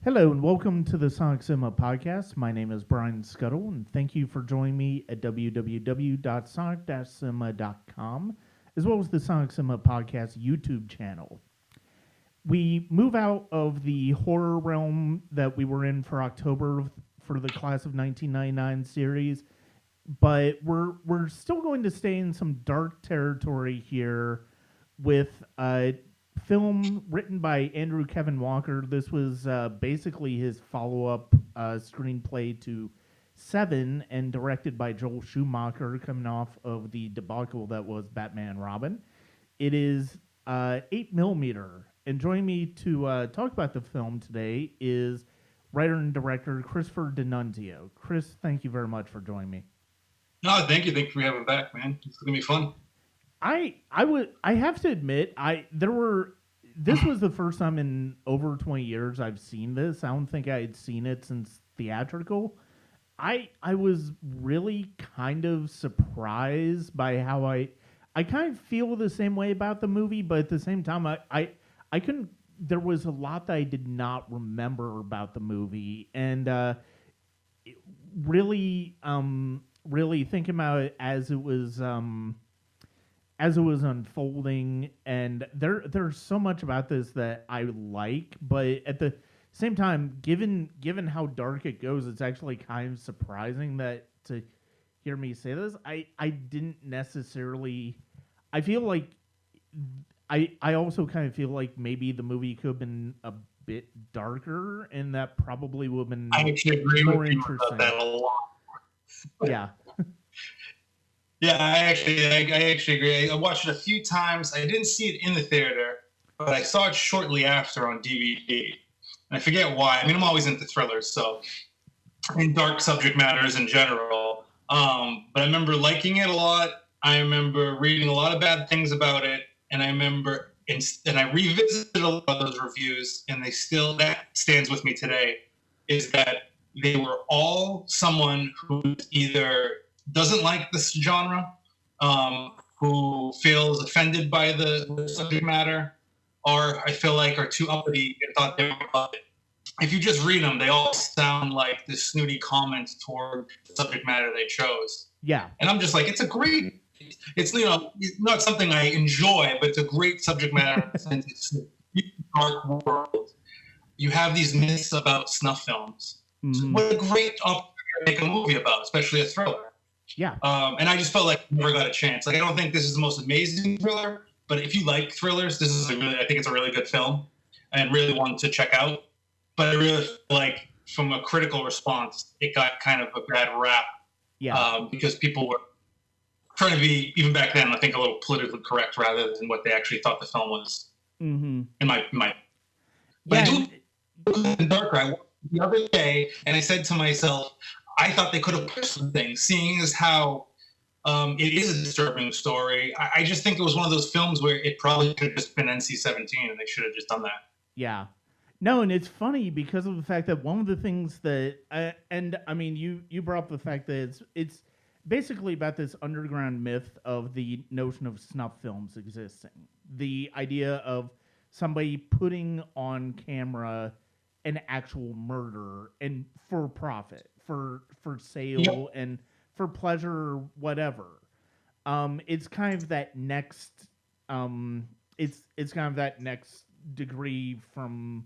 Hello and welcome to the Sonic Cinema Podcast. My name is Brian Scuttle and thank you for joining me at www.sonic-cinema.com as well as the Sonic Cinema Podcast YouTube channel. We move out of the horror realm that we were in for October for the Class of 1999 series, but we're still going to stay in some dark territory here with film written by Andrew Kevin Walker. This was basically his follow-up screenplay to Seven and directed by Joel Schumacher, coming off of the debacle that was Batman and Robin. It is 8mm. And joining me to talk about the film today is writer and director Christopher Di Nunzio. Chris, thank you very much for joining me. No, thank you. Thank you for having me back, man. It's gonna be fun. I have to admit this was the first time in over 20 years I've seen this. I don't think I had seen it since theatrical. I was really kind of surprised by how I kind of feel the same way about the movie, but at the same time I couldn't. There was a lot that I did not remember about the movie, and really thinking about it as it was unfolding, and there's so much about this that I like, but at the same time, given how dark it goes, it's actually kind of surprising that to hear me say this. I didn't necessarily. I feel like I also kind of feel like maybe the movie could have been a bit darker, and that probably would have been I actually agree more with you interesting. about that a lot. Yeah. Yeah, I actually agree. I watched it a few times. I didn't see it in the theater, but I saw it shortly after on DVD. And I forget why. I mean, I'm always into thrillers, so in dark subject matters in general. But I remember liking it a lot. I remember reading a lot of bad things about it, and I remember and I revisited a lot of those reviews, and that stands with me today. Is that they were all someone who either doesn't like this genre, who feels offended by the subject matter, or I feel like are too uppity and thought they were above it. If you just read them, they all sound like this snooty comment toward the subject matter they chose. Yeah. And I'm just like, it's not something I enjoy, but it's a great subject matter. It's a dark world. You have these myths about snuff films. Mm-hmm. What a great opportunity to make a movie about, especially a thriller. Yeah. And I just felt like I never got a chance. Like, I don't think this is the most amazing thriller, but if you like thrillers, I think it's a really good film and really one to check out. But I really feel like from a critical response, it got kind of a bad rap. Yeah. Because people were trying to be, even back then, I think a little politically correct rather than what they actually thought the film was. Mm-hmm. In my but I do darker. I watched the other day, and I said to myself, I thought they could have pushed some things, seeing as how it is a disturbing story. I just think it was one of those films where it probably could have just been NC-17, and they should have just done that. Yeah. No, and it's funny because of the fact that one of the things that, and I mean, you brought up the fact that it's basically about this underground myth of the notion of snuff films existing. The idea of somebody putting on camera an actual murder and for profit, for sale, and for pleasure or whatever. It's kind of that next it's kind of that next degree from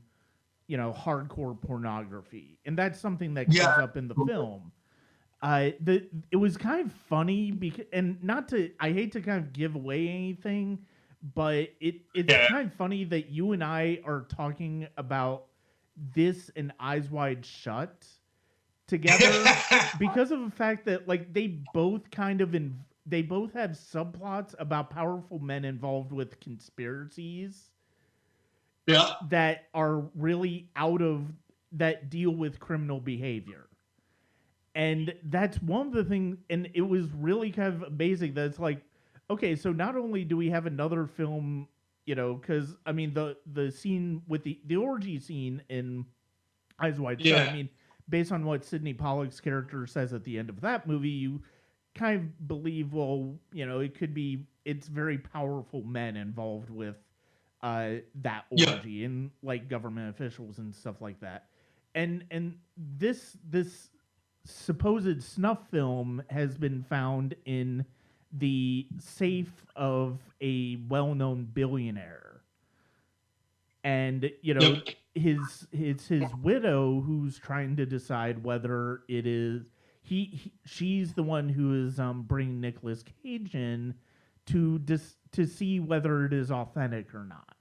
hardcore pornography, and that's something that comes up in the film. It was kind of funny because, and not to, I hate to kind of give away anything, but it's kind of funny that you and I are talking about this and Eyes Wide Shut together because of the fact that like they both have subplots about powerful men involved with conspiracies. Yeah. That are really that deal with criminal behavior. And that's one of the things, and it was really kind of amazing that it's like, okay, so not only do we have another film, because, I mean, the scene with the orgy scene in Eyes Wide Shut, I mean, based on what Sidney Pollack's character says at the end of that movie, you kind of believe, well, it's very powerful men involved with that orgy and like government officials and stuff like that. and this supposed snuff film has been found in the safe of a well-known billionaire, and Yep. his widow who's trying to decide whether it is she's the one who is bringing Nicolas Cage in to see whether it is authentic or not.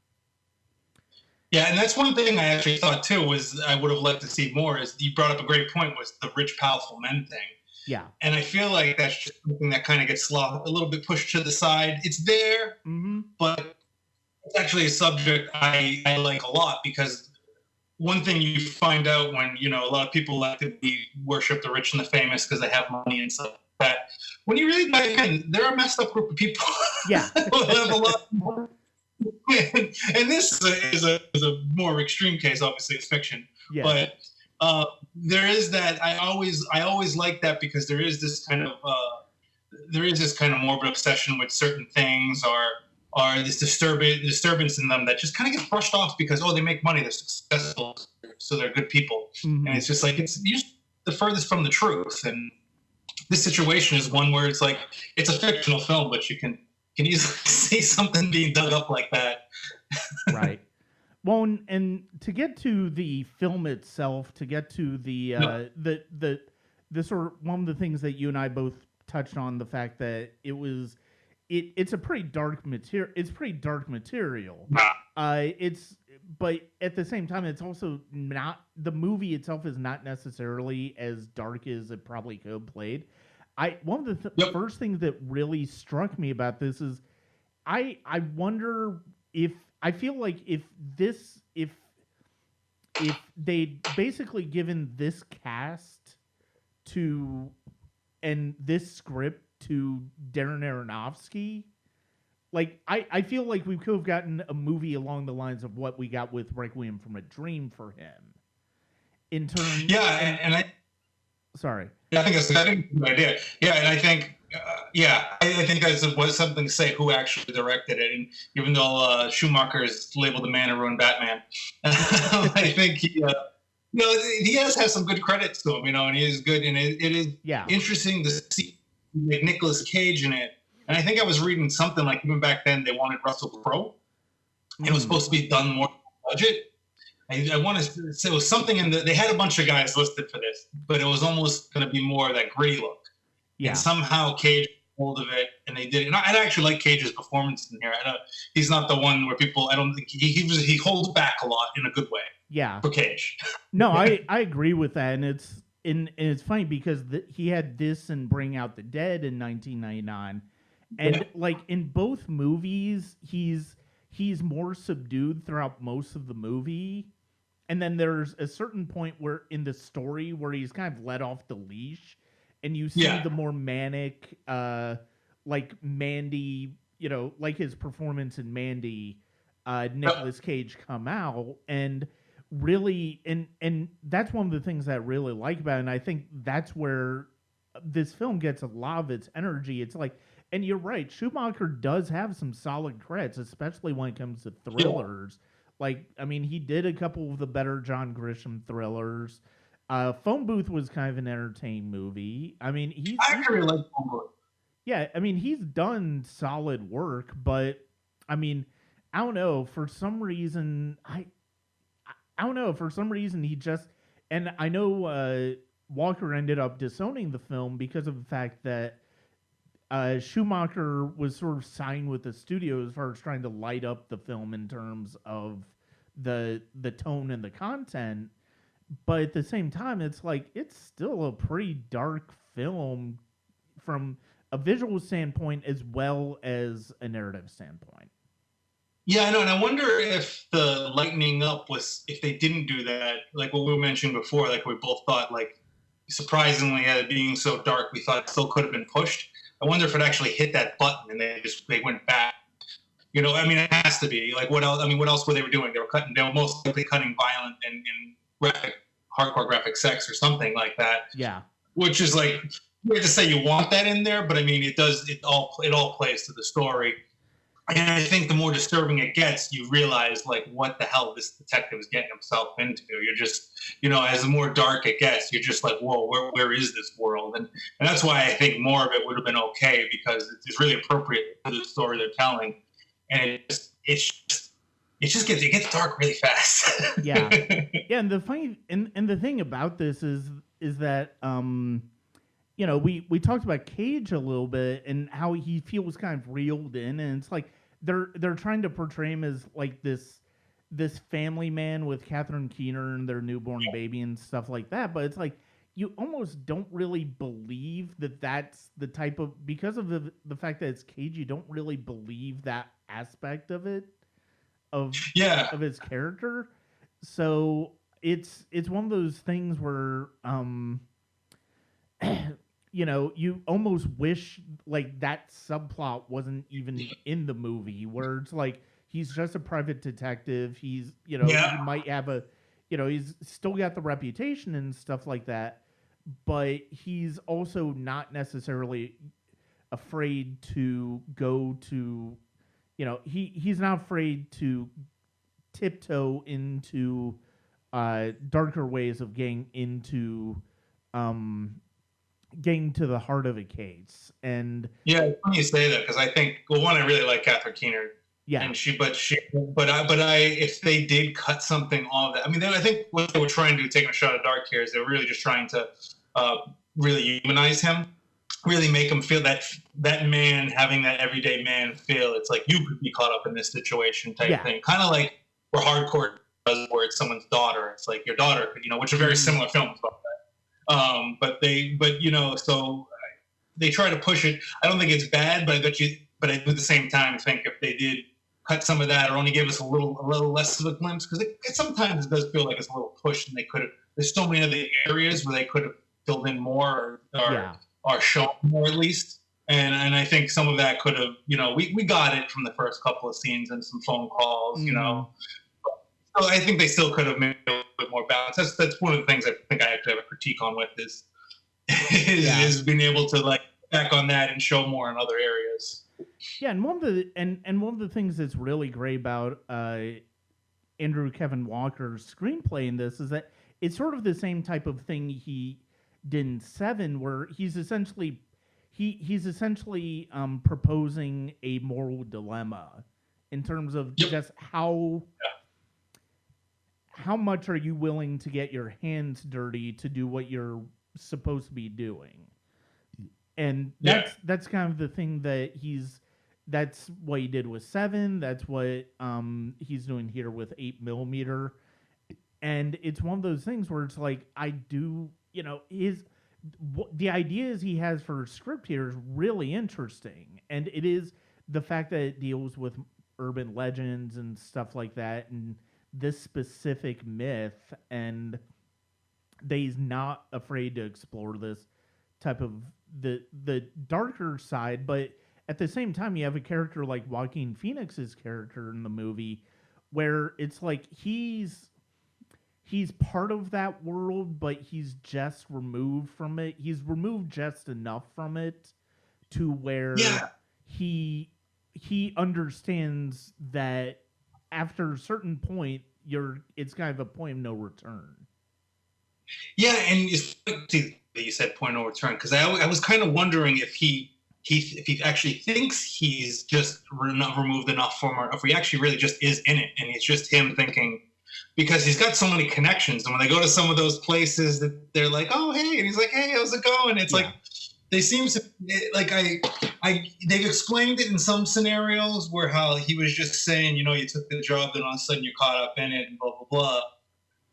Yeah, and that's one thing I actually thought too was I would have liked to see more. Is you brought up a great point was the rich, powerful men thing. Yeah. And I feel like that's just something that kind of gets a little bit pushed to the side. It's there, but it's actually a subject I like a lot because one thing you find out when, a lot of people like to worship the rich and the famous because they have money and stuff like that. When you really dive in, they're a messed up group of people. Yeah. who have a lot more. And this is a more extreme case. Obviously, it's fiction, Yeah. but there is that. I always like that because there is this kind of morbid obsession with certain things, or this disturbance in them that just kind of gets brushed off because they make money, they're successful, so they're good people, and it's just like it's usually the furthest from the truth. And this situation is one where it's like it's a fictional film, but you can easily see something being dug up like that. Right. Well, and to get to the film itself, to get to the sort of one of the things that you and I both touched on, the fact that it's a pretty dark material. It's pretty dark material. But at the same time, it's also not, the movie itself is not necessarily as dark as it probably could have played. One of the first things that really struck me about this is I wonder if I feel like if they'd basically given this cast and this script to Darren Aronofsky, like I feel like we could have gotten a movie along the lines of what we got with Requiem from a Dream for him. In terms, sorry. Yeah, I think that's a good idea. Yeah, and I think, I think that was something to say who actually directed it. And even though Schumacher is labeled the man who ruined Batman, I think he has some good credits to him, and he is good. And it is interesting to see like Nicolas Cage in it. And I think I was reading something like even back then they wanted Russell Crowe. It was supposed to be done more budget. I want to say it was something they had a bunch of guys listed for this, but it was almost going to be more of that gritty look. Yeah. And somehow Cage hold of it, and they did it. And I actually like Cage's performance in here. He's not the one where people. I don't think he holds back a lot in a good way. Yeah. For Cage. No, I agree with that, and it's funny because he had this and Bring Out the Dead in 1999, and like in both movies, he's more subdued throughout most of the movie. And then there's a certain point where in the story where he's kind of let off the leash, and you see the more manic, like Mandy, like his performance in Mandy, Nicolas Cage come out, and really, and that's one of the things that I really like about it, and I think that's where this film gets a lot of its energy. It's like, and you're right, Schumacher does have some solid credits, especially when it comes to thrillers. Like, I mean, he did a couple of the better John Grisham thrillers. Phone Booth was kind of an entertaining movie. I mean, I really like Phone Booth. Yeah, I mean, he's done solid work, but I mean, I don't know. For some reason, I don't know. For some reason, he just, and I know Walker ended up disowning the film because of the fact that Schumacher was sort of signed with the studio as far as trying to light up the film in terms of the tone and the content, but at the same time, it's like it's still a pretty dark film from a visual standpoint as well as a narrative standpoint. Yeah, I know, and I wonder if the lightening up was if they didn't do that, like what we mentioned before, like we both thought, like surprisingly, being so dark, we thought it still could have been pushed. I wonder if it actually hit that button and they went back. I mean, it has to be. Like, what else? I mean, what else were they doing? They were most likely cutting violent and graphic, hardcore graphic sex or something like that. Yeah. Which is like, weird to say you want that in there, but I mean, it does. It all plays to the story. And I think the more disturbing it gets, you realize like what the hell this detective is getting himself into. You're just, as the more dark it gets, you're just like, whoa, where is this world? And that's why I think more of it would have been okay, because it's really appropriate to the story they're telling, and it gets dark really fast. Yeah, yeah, and the funny and the thing about this is that we talked about Cage a little bit and how he feels kind of reeled in, and it's like they're trying to portray him as like this family man with Catherine Keener and their newborn baby and stuff like that, but it's like you almost don't really believe that that's the type of, because of the fact that it's Cage, you don't really believe that aspect of it, of Yeah. of his character. So it's one of those things where you almost wish like that subplot wasn't even in the movie, where it's like he's just a private detective. He's Yeah. he might have a he's still got the reputation and stuff like that, but he's also not necessarily afraid to go to he's not afraid to tiptoe into darker ways of getting to the heart of a case. And Yeah, it's funny you say that, because I think, well, one, I really like Catherine Keener, yeah, and if they did cut something off that, I mean, I think what they were trying to do, taking a shot at Dark here, is they were really just trying to really humanize him, really make him feel that man, having that everyday man feel. It's like you could be caught up in this situation type thing, kind of like where Hardcore does, where it's someone's daughter. It's like your daughter could, which are very similar films about that. So they try to push it. I don't think it's bad, but I do at the same time think if they did cut some of that, or only give us a little less of a glimpse, because sometimes it does feel like it's a little pushed, and they could have. There's so many other areas where they could have filled in more, or shown more at least. And I think some of that could have, we got it from the first couple of scenes and some phone calls, So I think they still could have made it a little bit more balanced. That's one of the things I think I actually have a critique on with this, is being able to like back on that and show more in other areas. Yeah, and one of the things that's really great about Andrew Kevin Walker's screenplay in this is that it's sort of the same type of thing he did in Seven, where he's essentially proposing a moral dilemma in terms of just how much are you willing to get your hands dirty to do what you're supposed to be doing. And that's kind of the thing that's what he did with Seven. That's what he's doing here with 8mm. And it's one of those things where it's like, the ideas he has for a script here is really interesting. And it is the fact that it deals with urban legends and stuff like that, and this specific myth, and he's not afraid to explore this type of the darker side, but at the same time you have a character like Joaquin Phoenix's character in the movie, where it's like he's part of that world, but he's just removed from it. He's removed just enough from it to where he understands that after a certain point, it's kind of a point of no return. Yeah, and it's funny that you said point of no return, because I was kind of wondering if he actually thinks he's just not removed enough from her, if he actually really just is in it, and it's just him thinking, because he's got so many connections, and when they go to some of those places, that they're like, oh hey, and he's like, hey, how's it going? It's like they seem to like they've explained it in some scenarios where how he was just saying, you took the job, then all of a sudden you're caught up in it, and blah blah blah.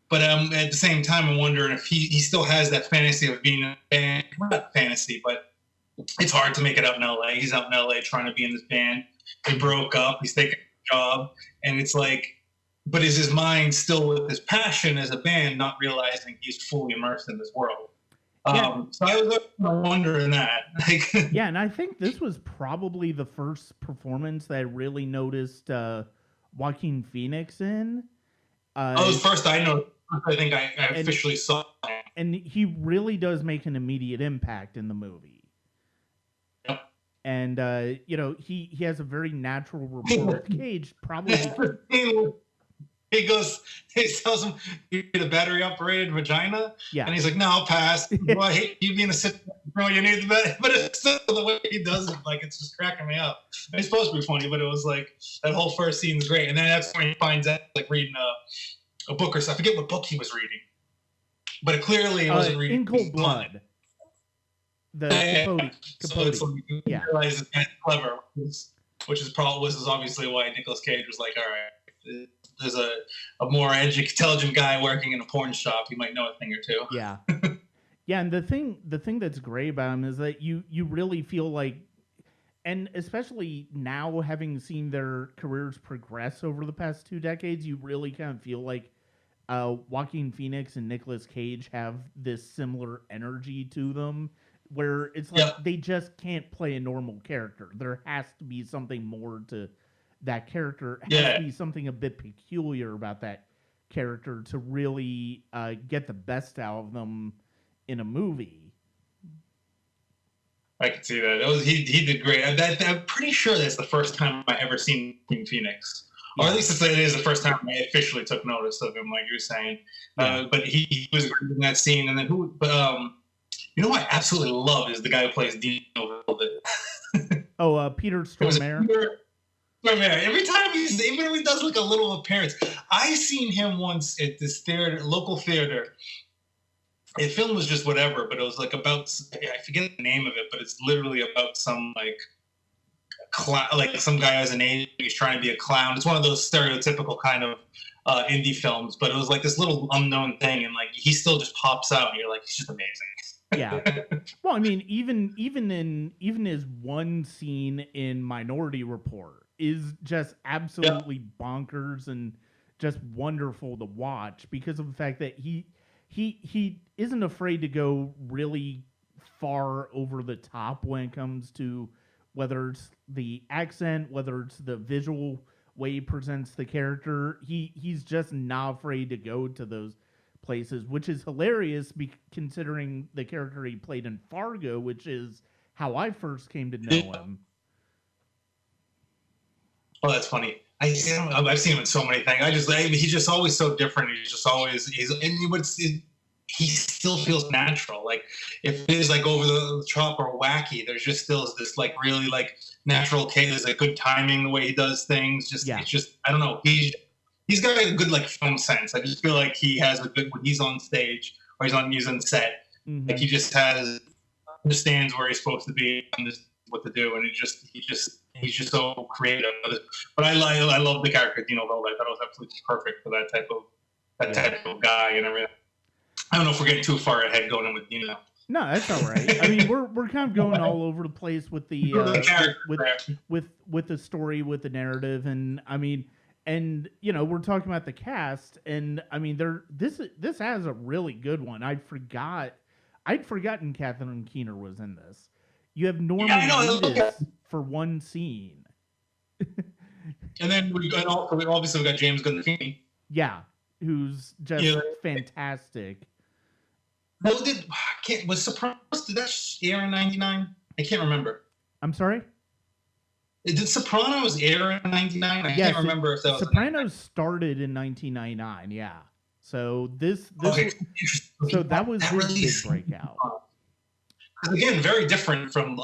But at the same time, I'm wondering if he still has that fantasy of being a band. Not fantasy, but it's hard to make it out in LA. He's out in LA trying to be in this band. He broke up. He's taking a job, and it's like, but is his mind still with his passion as a band, not realizing he's fully immersed in this world? So I was wondering that. Yeah, and I think this was probably the first performance that I really noticed Joaquin Phoenix in. It was first I know. I think I officially saw him. And he really does make an immediate impact in the movie. Yep. and he has a very natural rapport with Cage, probably because, He goes, he tells him you need a battery operated vagina, yeah, and he's like, no, I'll pass. Well, I hate you being a sick girl. You need the battery, but it's still the way he does it, like it's just cracking me up. And it's supposed to be funny, but it was like that whole first scene is great, and then that's when he finds out like reading a book or something. I forget what book he was reading, but clearly he wasn't reading In Cold Blood. The Capote. So it's like, you realize this guy's clever, which is obviously why Nicolas Cage was like, all right, there's a more intelligent guy working in a porn shop. He might know a thing or two. Yeah. Yeah, and the thing that's great about him is that you really feel like, and especially now having seen their careers progress over the past 2 decades, you really kind of feel like Joaquin Phoenix and Nicolas Cage have this similar energy to them, where it's like they just can't play a normal character. There has to be something more to that character. It has to be something a bit peculiar about that character to really get the best out of them in a movie. I can see that. He did great. I'm pretty sure that's the first time I ever seen Joaquin Phoenix. Or at least it is the first time I officially took notice of him, like you were saying. But he was great in that scene. And then you know what I absolutely love is the guy who plays Dino Vildet. Peter Stormare. Every time even when he does like a little appearance, I seen him once at this local theater. The film was just whatever, but it was like about, I forget the name of it, but it's literally about some like some guy as an agent, he's trying to be a clown. It's one of those stereotypical kind of indie films, but it was like this little unknown thing, and like he still just pops out, and you're like, he's just amazing. Yeah. Well, I mean, even his one scene in Minority Report is just absolutely bonkers and just wonderful to watch because of the fact that he isn't afraid to go really far over the top when it comes to whether it's the accent, whether it's the visual way he presents the character. He's just not afraid to go to those places, which is hilarious considering the character he played in Fargo, which is how I first came to know him. Oh, that's funny. I've seen him in so many things. He's just always so different. He still feels natural. Like if it is like over the top or wacky, there's just still this like really like natural cadence, like good timing, the way he does things. It's just I don't know. He's got a good like film sense. I just feel like he has a good when he's on stage or he's on set. Mm-hmm. Like he just understands where he's supposed to be and just what to do, and he's just so creative. But I love the character Dino Vildet. I thought it was absolutely perfect for that type of guy and everything. I don't know if we're getting too far ahead going in with Dino. No, that's all right. I mean, we're kind of going all over the place with the with the story, with the narrative, and I mean, and we're talking about the cast, and I mean, this has a really good one. I'd forgotten Catherine Keener was in this. You have Norman Reedus for one scene, and then obviously we got James Gandolfini. Yeah, who's just fantastic. Was Sopranos, did that air in 99? I can't remember. I'm sorry? Did Sopranos air in 99? I can't remember if that was... Sopranos started in 1999, yeah. So so that was his big breakout. Again, very different from...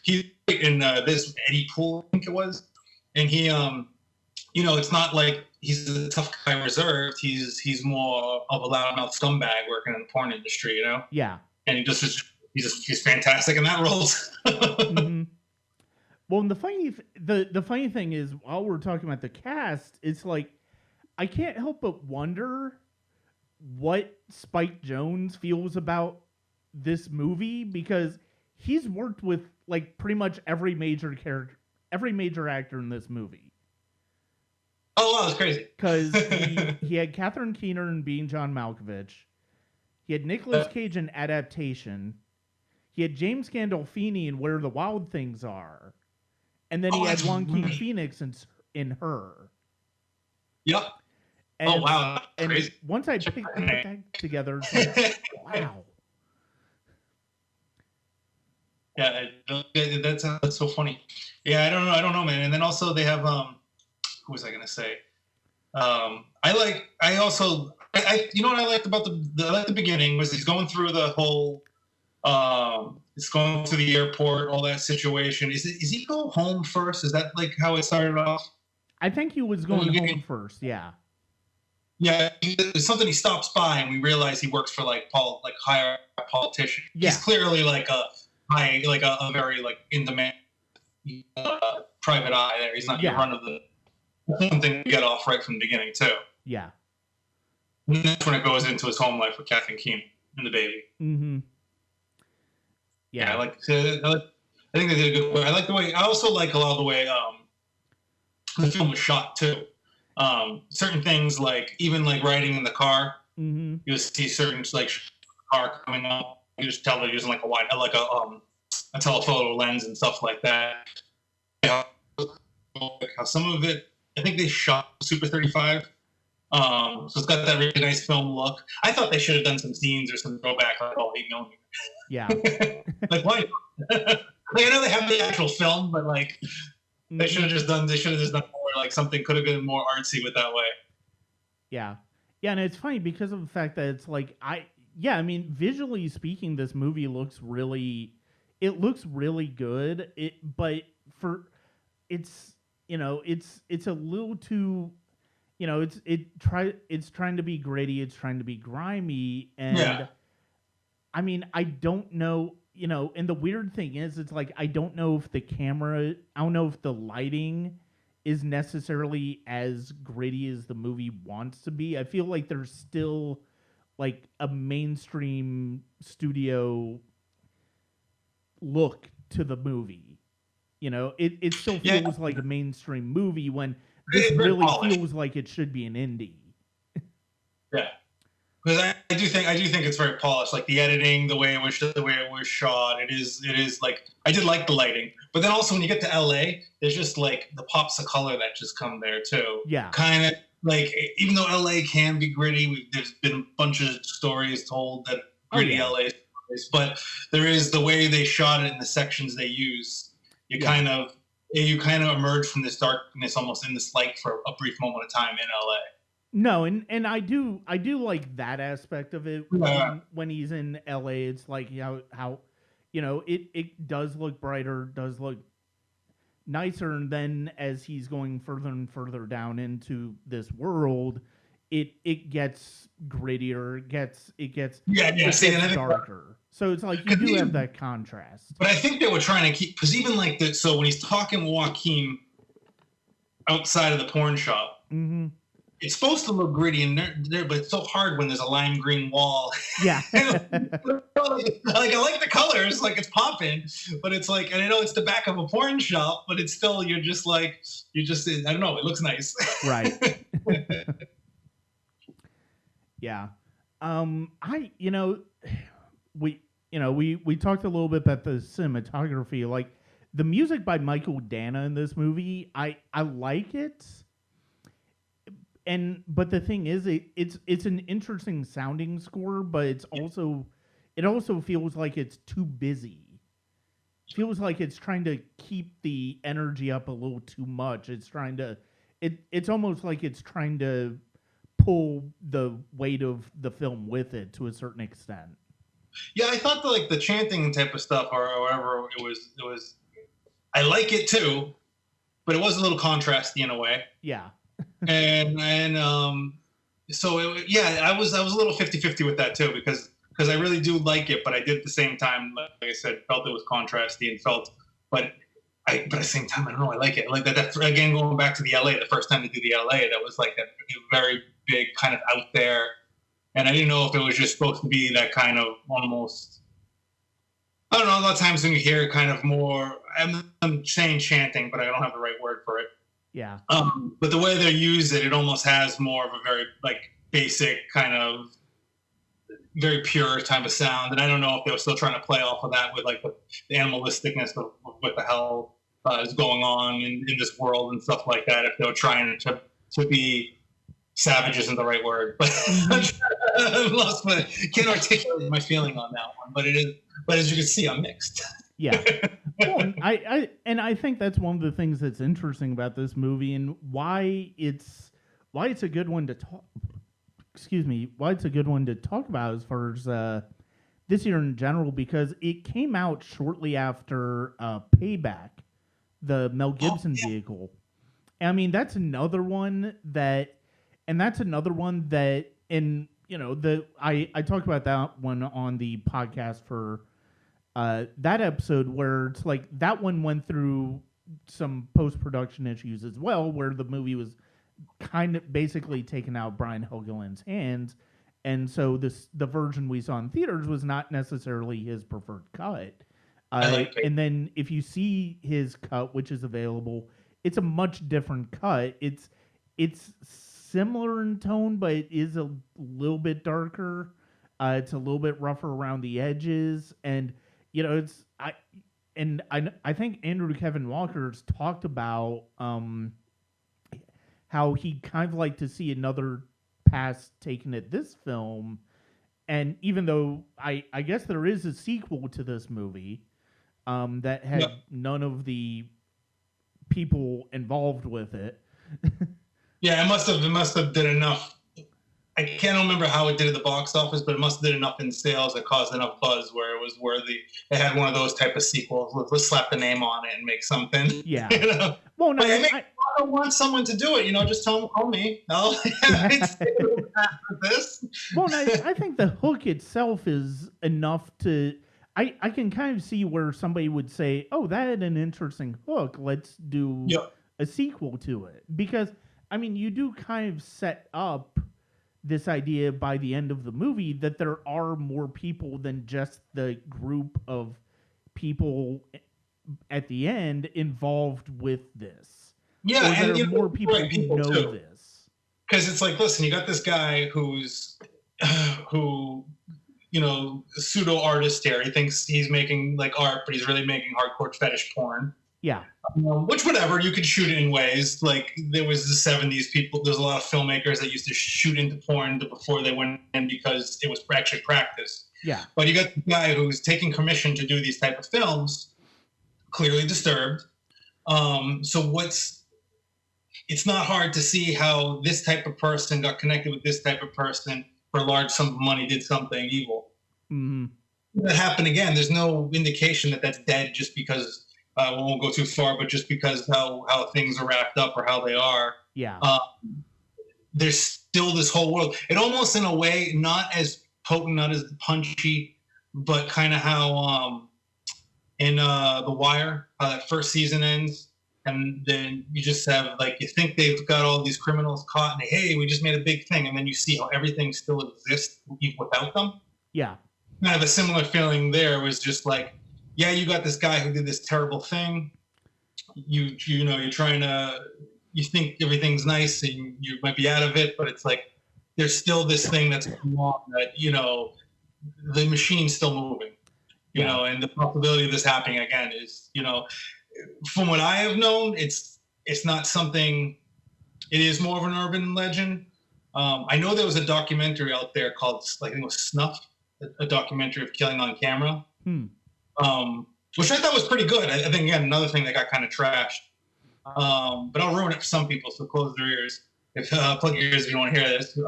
He in this Eddie Poole, I think it was. And he, it's not like he's a tough guy reserved. He's more of a loudmouth scumbag working in the porn industry, Yeah. And he's fantastic in that role. Mm-hmm. Well, and the funny thing is, while we're talking about the cast, it's like I can't help but wonder what Spike Jonze feels about this movie, because he's worked with like pretty much every major actor in this movie. Oh, wow, that's crazy. Because he had Catherine Keener in Being John Malkovich. He had Nicolas Cage in Adaptation. He had James Gandolfini in Where the Wild Things Are. And then he had Joaquin Phoenix in Her. Yep. And, wow. And crazy. Once I put that together, it's like, wow. Yeah, that's so funny. Yeah, I don't know, man. And then also they have who was I gonna say? I also you know what I liked about I like the beginning was he's going through the whole it's going to the airport, all that situation. Is he go home first? Is that like how it started off? I think he was going home first. Yeah. Yeah, it's something he stops by, and we realize he works for like higher politician. Yeah. He's clearly like a very like in demand private eye. There, he's not your run of the thing to get off right from the beginning too. Yeah. And that's when it goes into his home life with Kathleen Keenan and the baby. Mm-hmm. Yeah, I think they did a good way. I like the way. I also like a lot of the way the film was shot too. Certain things like even like riding in the car, you see certain like car coming up. You just tell they're using like a telephoto lens and stuff like that. Yeah, how some of it, I think they shot Super 35. So it's got that really nice film look. I thought they should have done some scenes or some throwback like all 8mm. Yeah. Like why? Like, I know they have the actual film, but like they should have just done more like something could have been more artsy with that way. Yeah. Yeah, and it's funny because of the fact that it's like I mean, visually speaking, this movie looks really good. But it's it's a little too, it's trying to be gritty, it's trying to be grimy, and I mean, I don't know, and the weird thing is, it's like I don't know if the lighting is necessarily as gritty as the movie wants to be. I feel like there's still like a mainstream studio look to the movie. It still feels like a mainstream movie when this really feels like it should be an indie. Yeah. Because I do think it's very polished, like the editing, the way it was shot. It is like I did like the lighting, but then also when you get to LA, there's just like the pops of color that just come there too. Yeah, kind of like even though LA can be gritty, there's been a bunch of stories told that gritty LA stories, but there is the way they shot it in the sections they use. You kind of emerge from this darkness almost in this light for a brief moment of time in LA. No, and I do like that aspect of it when he's in LA. It's like how it does look brighter, does look nicer, and then as he's going further and further down into this world, it gets grittier, it gets darker. So it's like you do have that contrast. But I think they were trying to keep, because even like so when he's talking to Joaquin outside of the porn shop. Mm-hmm. It's supposed to look gritty and there, but it's so hard when there's a lime green wall. Yeah. Like I like the colors, like it's popping, but it's like, and I know it's the back of a porn shop, but it's still I don't know, it looks nice. Right. Yeah. We talked a little bit about the cinematography, like the music by Michael Dana in this movie. I like it. But the thing is, it's an interesting sounding score, but it also feels like it's too busy. It feels like it's trying to keep the energy up a little too much. It's almost like it's trying to pull the weight of the film with it to a certain extent. Yeah, I thought the chanting type of stuff or whatever it was. I like it too, but it was a little contrasty in a way. Yeah. So I was a little 50-50 with that too because I really do like it, but I did at the same time, like I said, felt it was contrasty and but at the same time, I don't know, I like it. Like that again, going back to the LA, the first time to do the LA, that was like a very big kind of out there, and I didn't know if it was just supposed to be that kind of almost, I don't know, a lot of times when you hear kind of more, I'm saying chanting, but I don't have the right word for it. Yeah. But the way they use it, it almost has more of a very like basic kind of very pure type of sound. And I don't know if they were still trying to play off of that with like the animalisticness of what the hell is going on in this world and stuff like that. If they were trying to be savage isn't the right word, but I've lost can't articulate my feeling on that one. But it is. But as you can see, I'm mixed. Yeah. Well, I think that's one of the things that's interesting about this movie and why it's a good one to talk. Excuse me, why it's a good one to talk about as far as this year in general because it came out shortly after Payback, the Mel Gibson vehicle. I mean, that's another one that, and you know, I talked about that one on the podcast for that episode where it's like that one went through some post production issues as well, where the movie was kind of basically taken out of Brian Helgeland's hands, and so the version we saw in theaters was not necessarily his preferred cut. And then if you see his cut, which is available, it's a much different cut. It's similar in tone, but it is a little bit darker. It's a little bit rougher around the edges, and you know, I think Andrew Kevin Walker's talked about how he'd kind of like to see another pass taken at this film, and even though I guess there is a sequel to this movie that had none of the people involved with it. Yeah, it must have did enough. I can't remember how it did at the box office, but it must have did enough in sales that caused enough buzz where it was worthy. It had one of those type of sequels. Let's slap the name on it and make something. Yeah. You know? Well, no, I don't want someone to do it. You know, just tell them, call me. I'll this. Well, no, I think the hook itself is enough to. I can kind of see where somebody would say, "Oh, that had an interesting hook. Let's do a sequel to it." Because I mean, you do kind of set up this idea by the end of the movie that there are more people than just the group of people at the end involved with this. Yeah, and there are more people who know too. this. Because it's like, listen, you got this guy who you know, pseudo artist here. He thinks he's making like art, but he's really making hardcore fetish porn. Yeah. Which, whatever, you could shoot it in ways. Like, there was the 70s people, there's a lot of filmmakers that used to shoot into porn before they went in because it was actually practice. Yeah. But you got the guy who's taking commission to do these type of films, clearly disturbed. So it's not hard to see how this type of person got connected with this type of person for a large sum of money, did something evil. Mm-hmm. That happened again. There's no indication that that's dead just because we won't go too far, but just because how things are wrapped up or how they are. Yeah. There's still this whole world. It almost, in a way, not as potent, not as punchy, but kind of how in The Wire, how that first season ends. And then you just have, like, you think they've got all these criminals caught and, hey, we just made a big thing. And then you see how everything still exists without them. Yeah. Kind of a similar feeling there was just like, yeah, you got this guy who did this terrible thing. You know, you're trying to, you think everything's nice and you might be out of it, but it's like, there's still this thing that's going on that, you know, the machine's still moving, you know, and the possibility of this happening again is, you know, from what I have known, it's not something, it is more of an urban legend. I know there was a documentary out there called, like, I think it was Snuff, a documentary of killing on camera, which I thought was pretty good. I think, again, another thing that got kind of trashed. But I'll ruin it for some people, so close their ears. Plug your ears if you don't want to hear this.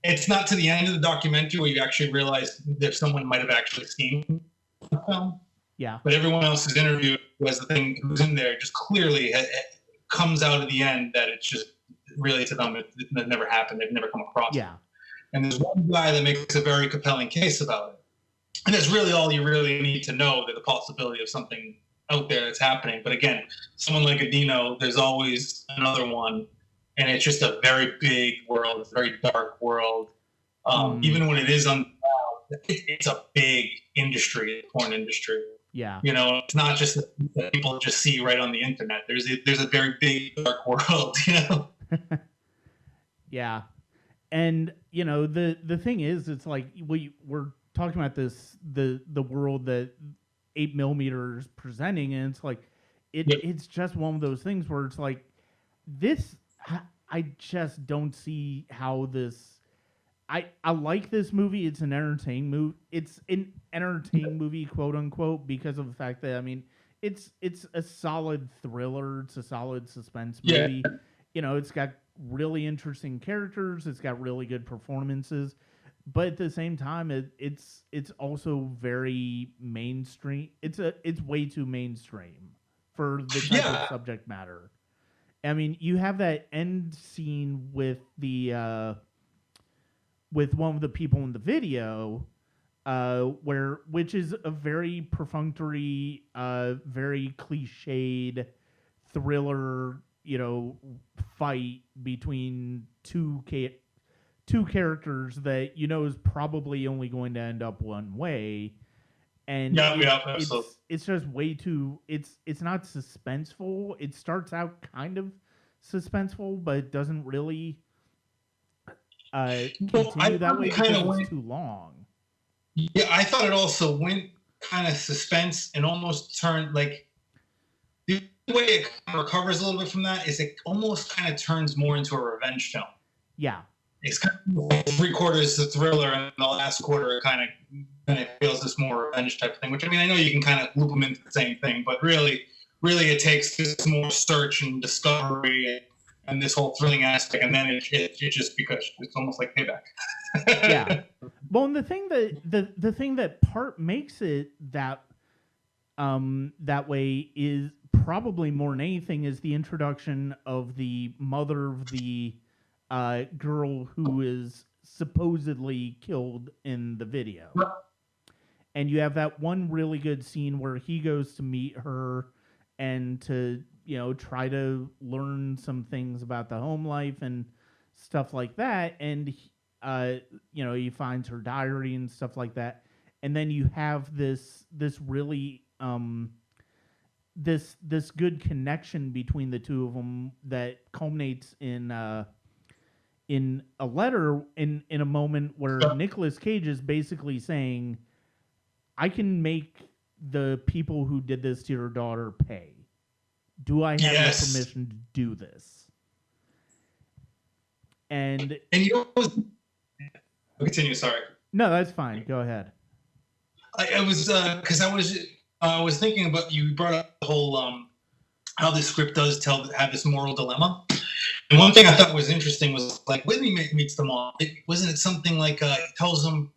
It's not to the end of the documentary where you actually realize that someone might have actually seen the film. Yeah. But everyone else who's interviewed who has the thing who's in there just clearly it comes out at the end that it's just really, to them, it never happened. They've never come across it. And there's one guy that makes a very compelling case about it. And that's really all you really need to know, that the possibility of something out there that's happening. But again, someone like Adino, there's always another one. And it's just a very big world. It's a very dark world. Even when it is unfound, it's a big industry, the porn industry. Yeah. You know, it's not just that people just see right on the internet. There's a very big dark world, you know? Yeah. And, you know, the thing is, it's like we're talking about this, the world that 8mm is presenting, and it's like, it's just one of those things where it's like, this, I just don't see how this, I like this movie. It's an entertaining movie. It's an entertaining movie, quote unquote, because of the fact that, I mean, it's a solid thriller. It's a solid suspense Yeah. movie. You know, it's got really interesting characters. It's got really good performances, but at the same time, it's also very mainstream. It's way too mainstream for the type of Yeah. subject matter. I mean, you have that end scene with the with one of the people in the video, which is a very perfunctory, very cliched thriller, you know, fight between two characters that you know is probably only going to end up one way, and Absolutely. it's just way too. It's not suspenseful. It starts out kind of suspenseful, but it doesn't really Well, I continue that thought way it kind because of it's went. too long. Yeah, I thought it also went kind of suspense and almost turned like the way it kind of recovers a little bit from that is it almost kind of turns more into a revenge film. Yeah, It's kind of like 3/4 the thriller, and the last quarter it kind of feels this more revenge type of thing. Which I mean, I know you can kind of loop them into the same thing, but really, it takes this more search and discovery and this whole thrilling aspect, and then it just because it's almost like payback. yeah. Well, and the thing that part makes it that way is probably more than anything is the introduction of the mother of the girl who is supposedly killed in the video. And you have that one really good scene where he goes to meet her and to, you know, try to learn some things about the home life and stuff like that. And, you know, he finds her diary and stuff like that. And then you have this really, this good connection between the two of them that culminates in a letter in a moment where Nicolas Cage is basically saying, I can make the people who did this to your daughter pay. Do I have the permission to do this? And you know, I'll continue. Sorry. No, that's fine. Go ahead. I was because I was thinking about you brought up the whole how this script does have this moral dilemma. And one thing I thought was interesting was like when he meets them all, wasn't it something like he tells them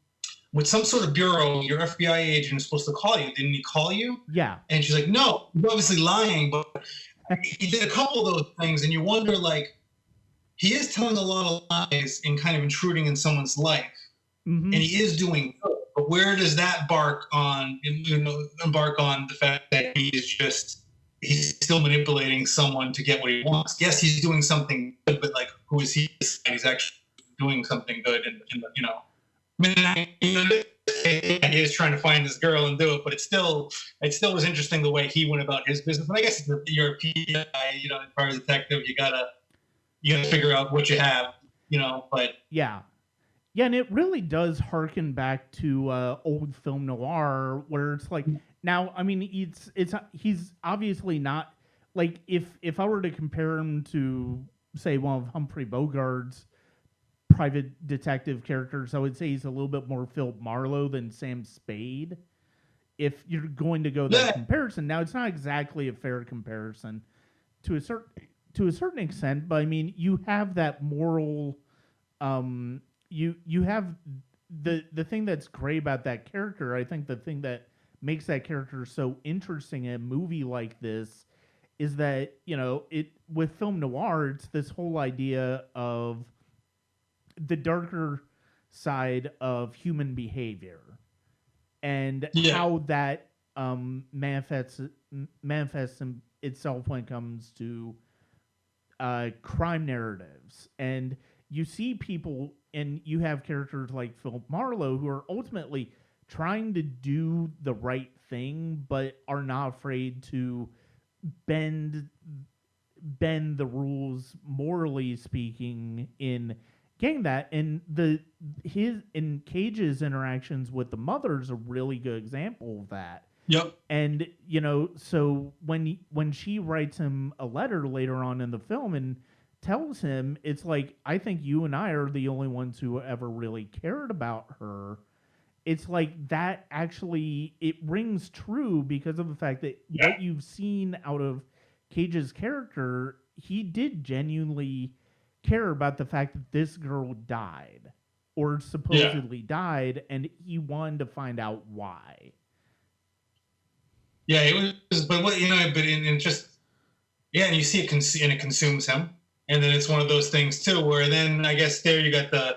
with some sort of bureau, your FBI agent is supposed to call you. Didn't he call you? Yeah. And she's like, no, you're obviously lying. But he did a couple of those things, and you wonder, like, he is telling a lot of lies and kind of intruding in someone's life. Mm-hmm. And he is doing good. But where does that embark on the fact that he's still manipulating someone to get what he wants? Yes, he's doing something good, but like, who is he? He's actually doing something good, and you know. I mean, he is trying to find this girl and do it, but it still was interesting the way he went about his business. And I guess you're a PI, you know, as part of detective, you gotta figure out what you have, you know. But yeah, and it really does harken back to old film noir, where it's like now. I mean, he's obviously not like if I were to compare him to say one of Humphrey Bogart's private detective characters, I would say he's a little bit more Philip Marlowe than Sam Spade. If you're going to go that comparison, now it's not exactly a fair comparison to a certain extent, but I mean you have that moral. You have the thing that's great about that character. I think the thing that makes that character so interesting in a movie like this is that, you know, it with film noir, it's this whole idea of the darker side of human behavior and how that manifests itself when it comes to crime narratives. And you see people, and you have characters like Philip Marlowe who are ultimately trying to do the right thing, but are not afraid to bend the rules, morally speaking, in getting that. And in Cage's interactions with the mother is a really good example of that. Yep. And you know, so when she writes him a letter later on in the film and tells him, it's like, I think you and I are the only ones who ever really cared about her. It's like that actually, it rings true because of the fact that what you've seen out of Cage's character, he did genuinely care about the fact that this girl died or supposedly died, and he wanted to find out why. Yeah, it was, but what, but in just, and you see it, and it consumes him. And then it's one of those things too, where then I guess there you got the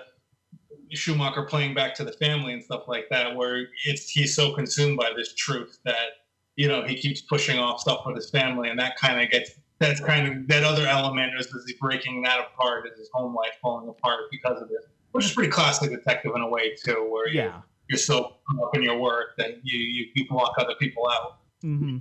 Schumacher playing back to the family and stuff like that, where he's so consumed by this truth that, he keeps pushing off stuff with his family, and that's kind of that other element is he breaking that apart, is his home life falling apart because of this, which is pretty classic detective in a way too, where you're so up in your work that you block other people out. Mm-hmm.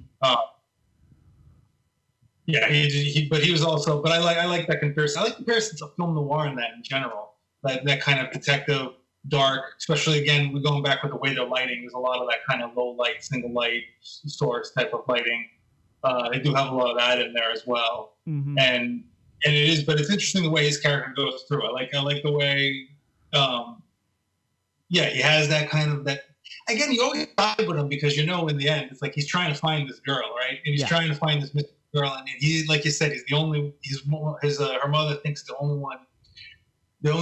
But he was also. But I like that comparison. I like comparisons of film noir in that in general. That kind of detective, dark, especially again, we're going back with the way they're lighting. There's a lot of that kind of low light, single light source type of lighting. They do have a lot of that in there as well. Mm-hmm. And it is, but it's interesting the way his character goes through. I like the way, he has that kind of that. Again, you always side with him because in the end, it's like he's trying to find this girl, right? And he's trying to find this girl, and he, like you said, he's the only. Her mother thinks the only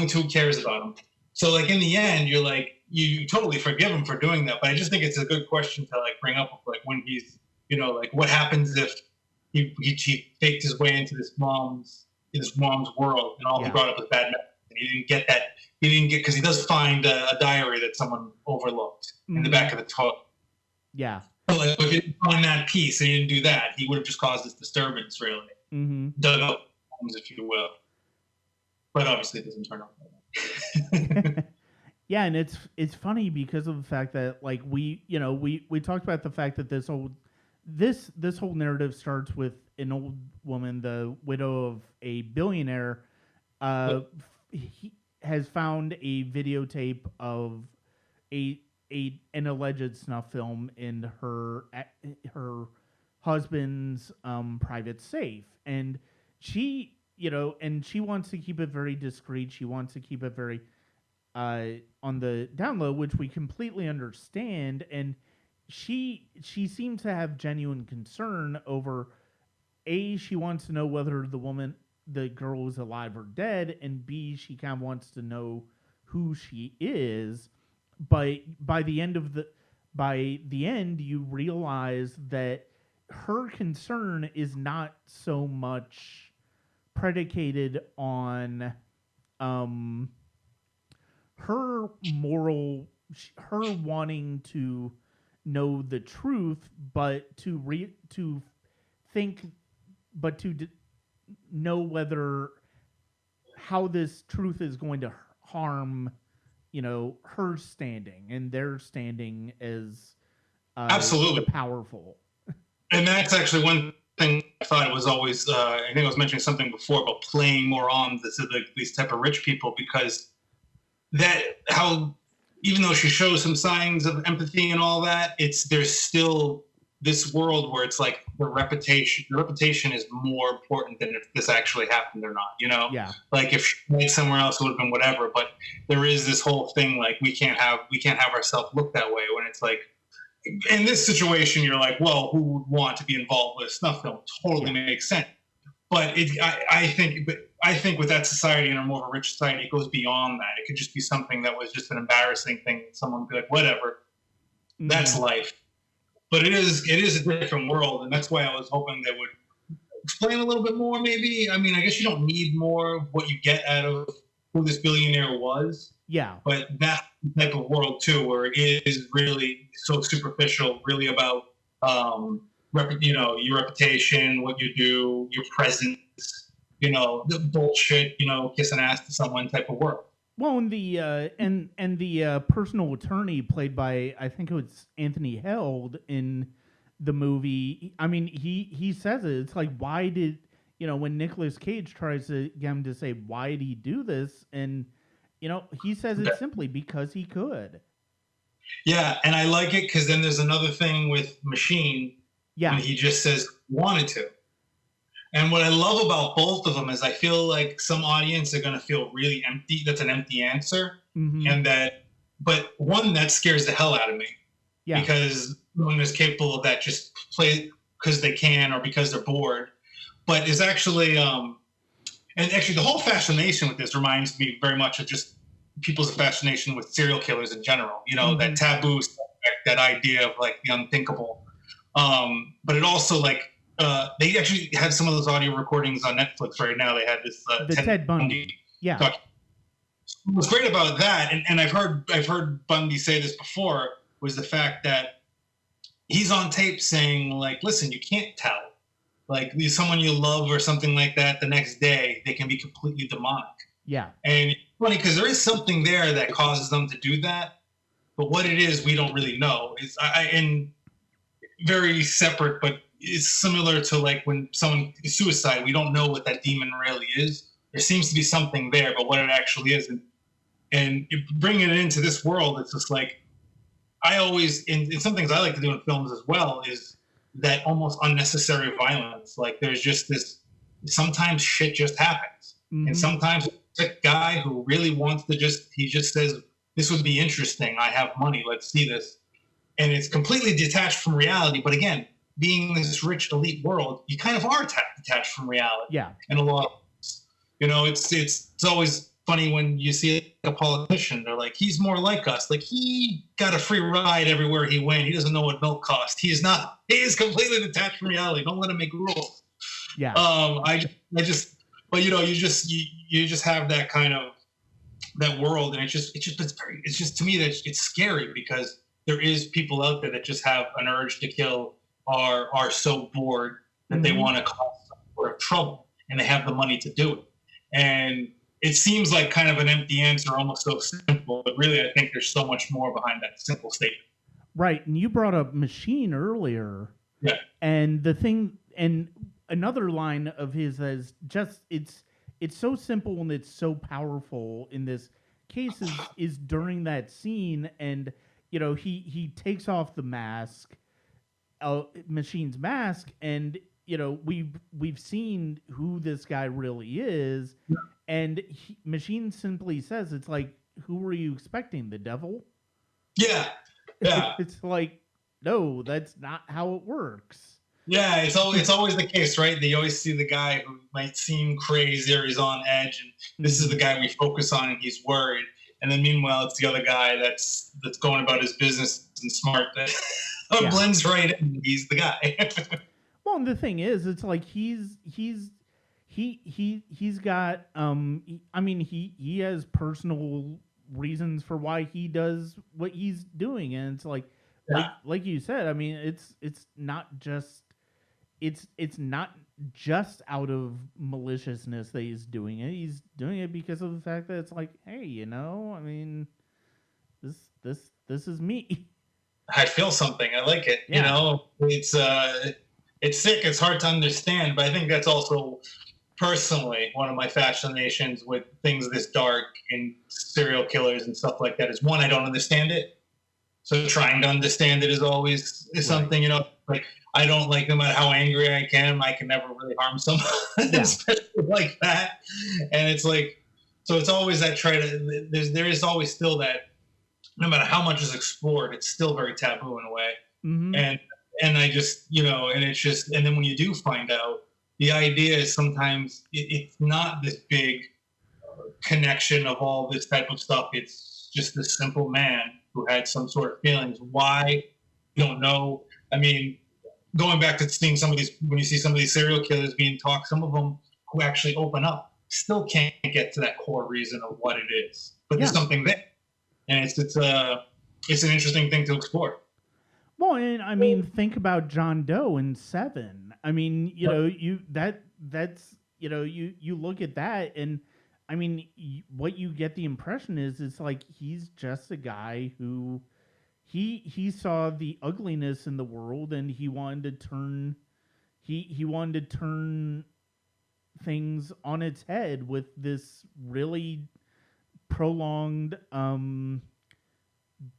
two who cares about him. So, like in the end, you're like you totally forgive him for doing that. But I just think it's a good question to like bring up, like when he's, like what happens if he faked his way into this mom's world, and all he brought up was bad memories, and he didn't get that. He didn't get, because he does find a diary that someone overlooked in the back of the toilet. Yeah. So like, if he didn't find that piece and he didn't do that, he would have just caused this disturbance, really. Mm-hmm. Dug up, if you will. But obviously it doesn't turn out like that. Yeah, and it's funny because of the fact that like we talked about the fact that this whole narrative starts with an old woman, the widow of a billionaire, he has found a videotape of an alleged snuff film in her husband's private safe, and she wants to keep it very discreet. She wants to keep it very on the down low, which we completely understand. And she seems to have genuine concern over, A, she wants to know whether the girl is alive or dead, and B, she kind of wants to know who she is. But by the end, you realize that her concern is not so much predicated on her wanting to know the truth, but to know how this truth is going to harm, her standing and their standing as absolutely the powerful. And that's actually one thing I thought it was always. I think I was mentioning something before about playing more on these type of rich people, because even though she shows some signs of empathy and all that, there's still this world where it's like the reputation is more important than if this actually happened or not, Yeah. Like if she went somewhere else, it would have been whatever. But there is this whole thing, like we can't have ourselves look that way, when it's like, in this situation, you're like, well, who would want to be involved with a snuff film? Totally makes sense. But I think with that society and a more of a rich society, it goes beyond that. It could just be something that was just an embarrassing thing, someone good, whatever. Mm-hmm. That's life. But it is a different world, and that's why I was hoping they would explain a little bit more, maybe. I mean, I guess you don't need more of what you get out of who this billionaire was. Yeah. But that type of world, too, where it is really so superficial, really about, your reputation, what you do, your presence, the bullshit, kissing ass to someone type of world. Well, and the personal attorney played by, I think it was Anthony Held in the movie. I mean, he says it. It's like, why did, when Nicolas Cage tries to get him to say, why did he do this? And, he says it simply because he could. Yeah, and I like it because then there's another thing with Machine. Yeah. When he just says wanted to. And what I love about both of them is I feel like some audience are going to feel really empty. That's an empty answer. Mm-hmm. And but one that scares the hell out of me Yeah. because no one is capable of that just play because they can or because they're bored. But it's actually, and actually the whole fascination with this reminds me very much of just people's fascination with serial killers in general. That taboo subject, that idea of like the unthinkable. But it also like, they actually had some of those audio recordings on Netflix right now. They had this the Ted Bundy. Yeah. Talk. What's great about that, and I've heard Bundy say this before, was the fact that he's on tape saying like, listen, you can't tell. Like someone you love or something like that, the next day they can be completely demonic. Yeah. And it's funny because there is something there that causes them to do that, but what it is, we don't really know. It's and very separate, but it's similar to like when someone is suicide. We don't know what that demon really is. There seems to be something there, but what it actually is, and bringing it into this world, it's just like I always, and some things I like to do in films as well, is that almost unnecessary violence. Like there's just this, sometimes shit just happens. And sometimes it's a guy who really wants to he just says, this would be interesting. I have money. Let's see this. And it's completely detached from reality. But again, being in this rich elite world, you kind of are detached from reality. Yeah. And a lot of, it's always funny when you see a politician, they're like, he's more like us. Like he got a free ride everywhere he went. He doesn't know what milk costs. He is completely detached from reality. Don't let him make rules. Yeah. But you just have that kind of, that world. And it's just to me that it's scary because there is people out there that just have an urge to kill, are so bored that they want to cause some sort of trouble and they have the money to do it. And it seems like kind of an empty answer, almost so simple, but really I think there's so much more behind that simple statement. Right. And you brought up Machine earlier. Yeah. And the thing, and another line of his is just, it's so simple and it's so powerful in this case is during that scene. And, he takes off the mask, Machine's mask, and, we've seen who this guy really is. Yeah. And Machine simply says, it's like, who were you expecting? The devil? Yeah. Yeah. It's like, no, that's not how it works. Yeah, it's always the case, right? They always see the guy who might seem crazy or he's on edge, and this is the guy we focus on, and he's worried. And then meanwhile, it's the other guy that's going about his business and smart that blends right in. He's the guy. Well, and the thing is, it's like he's got he has personal reasons for why he does what he's doing, and it's like you said, I mean, it's not just out of maliciousness that he's doing it. He's doing it because of the fact that it's like, hey, I mean, this is me. I feel something. I like it. Yeah. It's sick. It's hard to understand, but I think that's also personally one of my fascinations with things this dark and serial killers and stuff like that is, one, I don't understand it. So trying to understand it is something, like I don't, like, no matter how angry I can never really harm someone, especially like that. And it's like, so it's always that there is always still that, no matter how much is explored, it's still very taboo in a way. Mm-hmm. And I just, and it's just, and then when you do find out, the idea is sometimes it's not this big connection of all this type of stuff. It's just this simple man who had some sort of feelings. Why? You don't know. I mean, going back to seeing some of these, when you see some of these serial killers being talked, some of them who actually open up still can't get to that core reason of what it is. But there's something there. And it's an interesting thing to explore. Well, and I mean, think about John Doe in Seven. I mean, you look at that, and I mean, what you get the impression is, it's like he's just a guy who he saw the ugliness in the world, and he wanted to turn things on its head with this really prolonged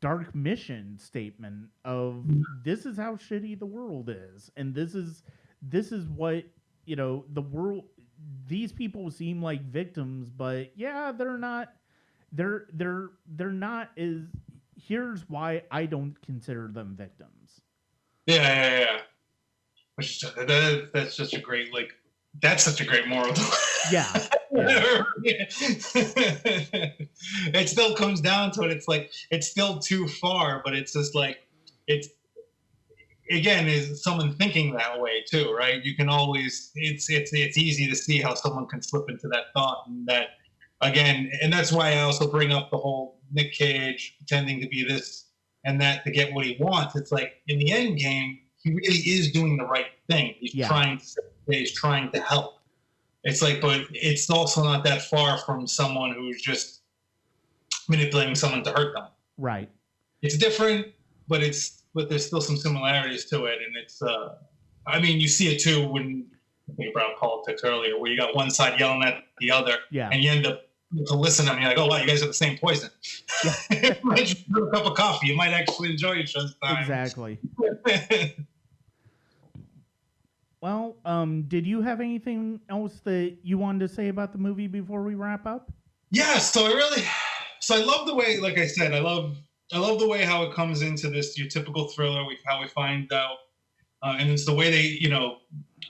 dark mission statement of, this is how shitty the world is, and this is what the world, these people seem like victims, but yeah, they're not. They're not as. Here's why I don't consider them victims. Yeah. Which that's such a great that's such a great moral. Yeah. It still comes down to it. It's like it's still too far, but it's just like it's again is someone thinking that way too, right? You can always it's easy to see how someone can slip into that thought and that again, and that's why I also bring up the whole Nick Cage pretending to be this and that to get what he wants. It's like in the end game, he really is doing the right thing. He's trying to help. It's like, but it's also not that far from someone who's just manipulating someone to hurt them. Right. It's different, but there's still some similarities to it, and it's. I mean, you see it too when I think about politics earlier, where you got one side yelling at the other, and you end up to listen to them. You're like, oh wow, you guys have the same poison. Yeah. Might just do a cup of coffee. You might actually enjoy each other's time. Exactly. Well, did you have anything else that you wanted to say about the movie before we wrap up? Yeah, so I love the way, like I said, I love the way how it comes into this your typical thriller. How we find out, and it's the way they,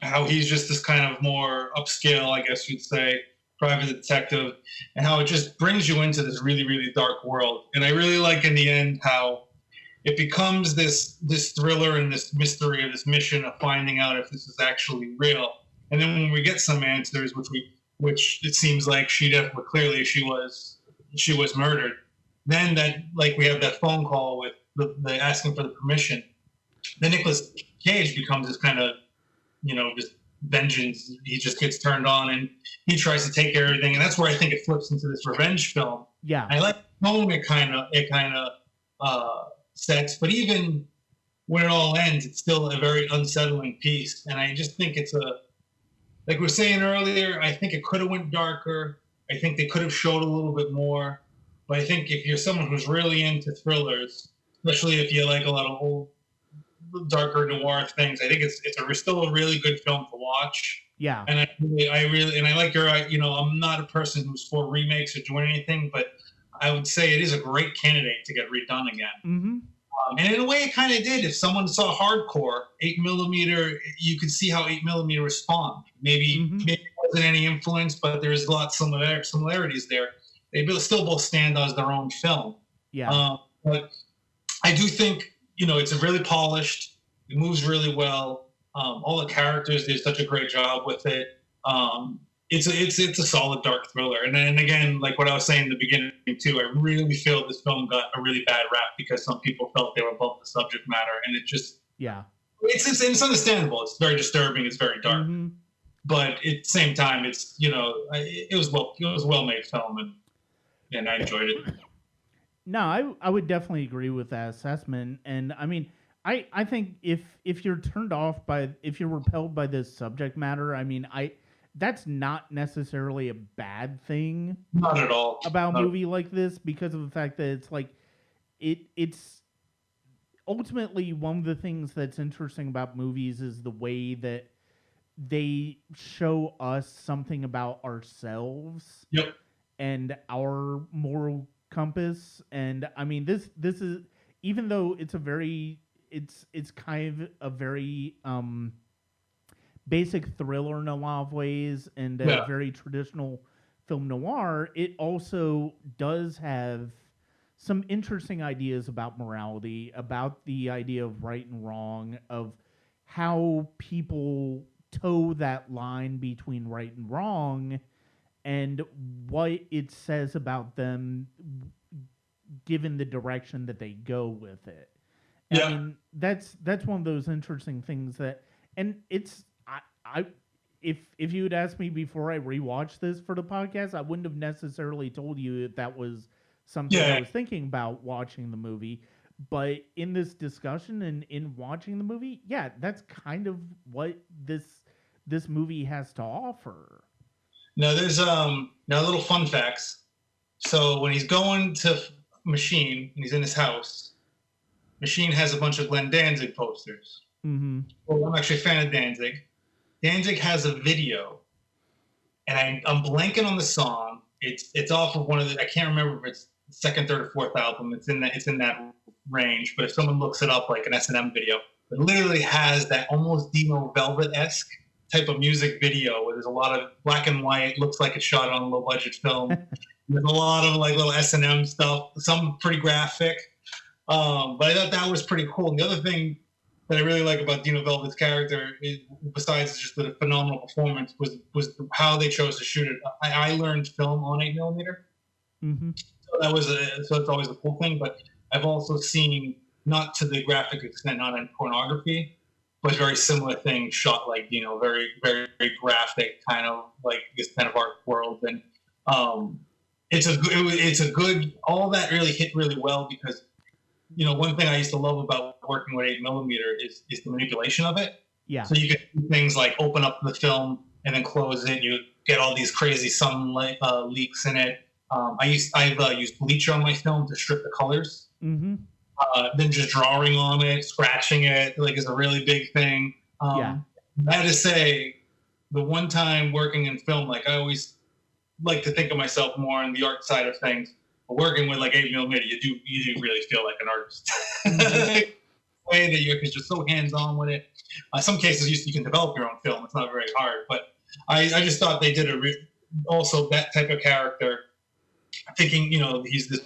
how he's just this kind of more upscale, I guess you'd say, private detective, and how it just brings you into this really, really dark world. And I really like in the end how it becomes this thriller and this mystery of this mission of finding out if this is actually real. And then when we get some answers, which it seems like she was murdered. Then that we have that phone call with the asking for the permission. Then Nicolas Cage becomes this kind of just vengeance. He just gets turned on and he tries to take everything, and that's where I think it flips into this revenge film. Yeah, I like the tone it kind of sets, but even when it all ends, it's still a very unsettling piece. And I just think it's like we were saying earlier, I think it could have went darker. I think they could have showed a little bit more. But I think if you're someone who's really into thrillers, especially if you like a lot of old, darker noir things, I think it's still a really good film to watch. Yeah. And I like your, I'm not a person who's for remakes or doing anything, but I would say it is a great candidate to get redone again. Mm-hmm. And in a way, it kind of did. If someone saw Hardcore, 8mm, you could see how 8mm respond. Maybe it wasn't any influence, but there's lots of similarities there. They still both stand as their own film. Yeah. But I do think, it's a really polished. It moves really well. All the characters did such a great job with it. It's a solid dark thriller. And then again, like what I was saying in the beginning too, I really feel this film got a really bad rap because some people felt they were above the subject matter, and it just it's understandable. It's very disturbing. It's very dark, but at the same time, it's it was well made film, and I enjoyed it. No, I would definitely agree with that assessment, and I mean. I think if you're if you're repelled by this subject matter, I mean, that's not necessarily a bad thing. Not at all. About a movie like this, because of the fact that it's like, it's ultimately one of the things that's interesting about movies is the way that they show us something about ourselves. Yep. And our moral compass. And I mean, this is, even though it's it's kind of a very basic thriller in a lot of ways and a very traditional film noir, it also does have some interesting ideas about morality, about the idea of right and wrong, of how people toe that line between right and wrong, and what it says about them given the direction that they go with it. I mean, that's one of those interesting things that, and it's if you had asked me before I rewatched this for the podcast, I wouldn't have necessarily told you that was something I was thinking about watching the movie. But in this discussion and in watching the movie, that's kind of what this movie has to offer. Now there's now little fun facts. So when he's going to Machine and he's in his house, Machine has a bunch of Glenn Danzig posters. Mm-hmm. Well, I'm actually a fan of Danzig. Danzig has a video, and I'm blanking on the song. It's off of one of the, I can't remember if it's second, third, or fourth album. It's in that range. But if someone looks it up, like an S&M video, it literally has that almost Dino Velvet-esque type of music video where there's a lot of black and white, looks like it's shot on a low budget film. There's a lot of like little S&M stuff, some pretty graphic. But I thought that was pretty cool. And the other thing that I really like about Dino Velvet's character, besides just the phenomenal performance, was how they chose to shoot it. I learned film on 8mm, Mm-hmm. so it's always a cool thing. But I've also seen, not to the graphic extent, not in pornography, but very similar things shot like very very very graphic, kind of like this kind of art world. And it's a good, all that really hit really well because. One thing I used to love about working with 8mm is the manipulation of it. Yeah. So you can do things like open up the film and then close it. You get all these crazy sunlight leaks in it. I've used bleach on my film to strip the colors. Mm-hmm. Then just drawing on it, scratching it, like, is a really big thing. I had to say, the one time working in film, like, I always like to think of myself more on the art side of things. But working with like 8mm, you do really feel like an artist. The way that you're, because you're so hands-on with it. Some cases you can develop your own film. It's not very hard, but I just thought they did also that type of character, thinking he's this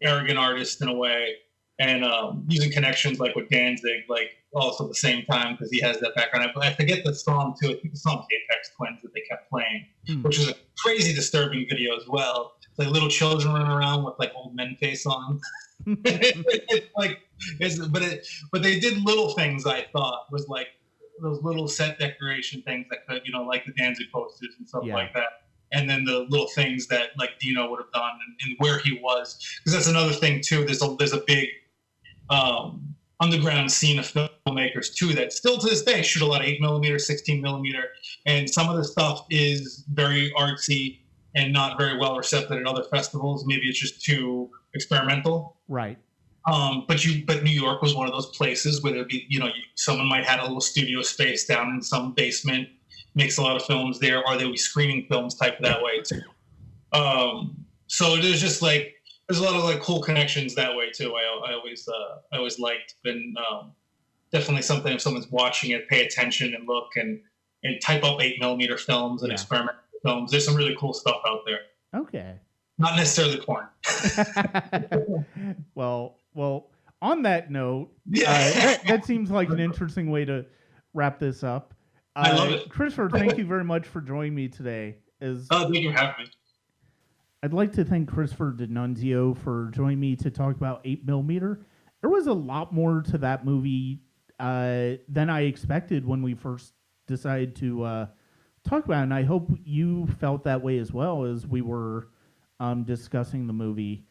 arrogant artist in a way, and using connections like with Danzig, like also at the same time because he has that background. I forget the song too. I think the song's Apex Twins that they kept playing, which is a crazy disturbing video as well. Like little children running around with like old men face on. But they did little things. I thought was like those little set decoration things that could, like the Danzig posters and stuff like that. And then the little things that like Dino would have done and where he was, because that's another thing too. There's a big underground scene of filmmakers too that still to this day shoot a lot of 8mm, 16mm, and some of the stuff is very artsy and not very well received at other festivals. Maybe it's just too experimental. Right. But New York was one of those places where there'd be, someone might have a little studio space down in some basement, makes a lot of films there, or they'll be screening films type that way too. So there's just like, there's a lot of like cool connections that way too. I always liked, and definitely something if someone's watching it, pay attention and look and type up 8mm films and experiment. Films. There's some really cool stuff out there. Okay. Not necessarily porn. Well. On that note, that seems like an interesting way to wrap this up. I love it, Christopher. Thank you very much for joining me today. Thank you for having me. I'd like to thank Christopher Di Nunzio for joining me to talk about 8mm. There was a lot more to that movie than I expected when we first decided to. Talk about it, and I hope you felt that way as well as we were discussing the movie.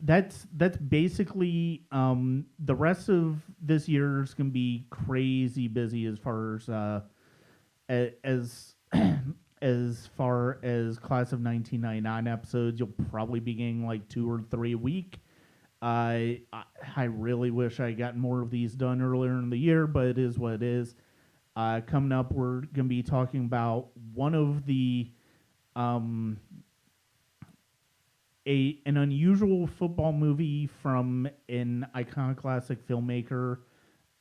That's basically the rest of this year is going to be crazy busy as far as far as Class of 1999 episodes. You'll probably be getting like 2 or 3 a week. I really wish I got more of these done earlier in the year, but it is what it is. Coming up, we're going to be talking about one of the an unusual football movie from an iconoclastic filmmaker,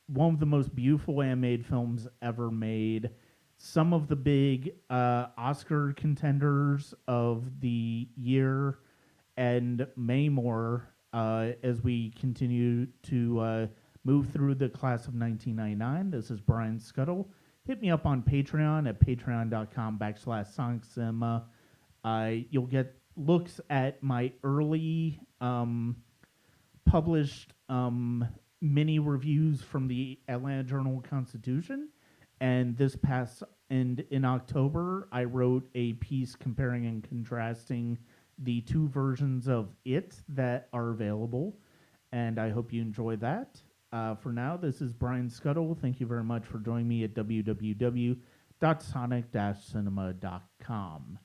one of the most beautiful animated films ever made. Some of the big Oscar contenders of the year, and many more as we continue to move through the Class of 1999. This is Brian Scuttle. Hit me up on Patreon at patreon.com/SonicCinema. You'll get looks at my early published mini reviews from the Atlanta Journal-Constitution. And in October, I wrote a piece comparing and contrasting the 2 versions of it that are available. And I hope you enjoy that. For now, this is Brian Scuttle. Thank you very much for joining me at www.sonic-cinema.com.